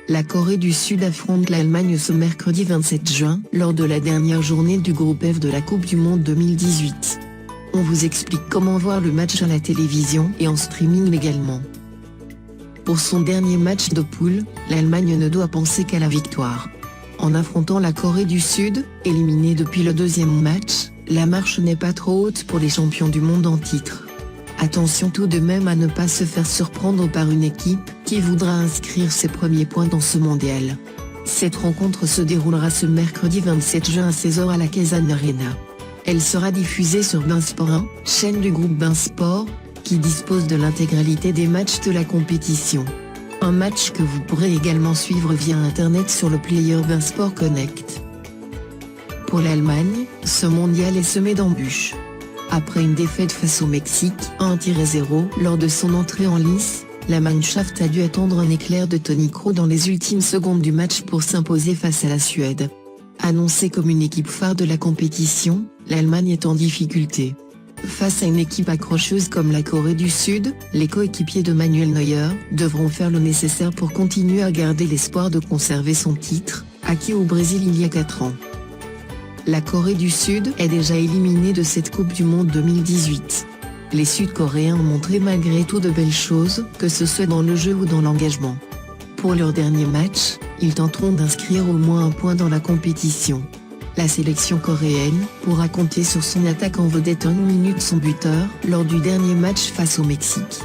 La Corée du Sud affronte l'Allemagne ce mercredi 27 juin, lors de la dernière journée du groupe F de la Coupe du Monde 2018. On vous explique comment voir le match à la télévision et en streaming légalement. Pour son dernier match de poule, l'Allemagne ne doit penser qu'à la victoire. En affrontant la Corée du Sud, éliminée depuis le deuxième match, la marche n'est pas trop haute pour les champions du monde en titre. Attention tout de même à ne pas se faire surprendre par une équipe qui voudra inscrire ses premiers points dans ce mondial. Cette rencontre se déroulera ce mercredi 27 juin à 16h à la Kazan Arena. Elle sera diffusée sur Bein Sport 1, chaîne du groupe Bein Sport, qui dispose de l'intégralité des matchs de la compétition. Un match que vous pourrez également suivre via internet sur le player Bein Sport Connect. Pour l'Allemagne, ce mondial est semé d'embûches. Après une défaite face au Mexique, 1-0, lors de son entrée en lice, la Mannschaft a dû attendre un éclair de Toni Kroos dans les ultimes secondes du match pour s'imposer face à la Suède. Annoncée comme une équipe phare de la compétition, l'Allemagne est en difficulté. Face à une équipe accrocheuse comme la Corée du Sud, les coéquipiers de Manuel Neuer devront faire le nécessaire pour continuer à garder l'espoir de conserver son titre, acquis au Brésil il y a 4 ans. La Corée du Sud est déjà éliminée de cette Coupe du Monde 2018. Les Sud-Coréens ont montré malgré tout de belles choses, que ce soit dans le jeu ou dans l'engagement. Pour leur dernier match, ils tenteront d'inscrire au moins un point dans la compétition. La sélection coréenne pourra compter sur son attaque en vedette 1 minute son buteur lors du dernier match face au Mexique.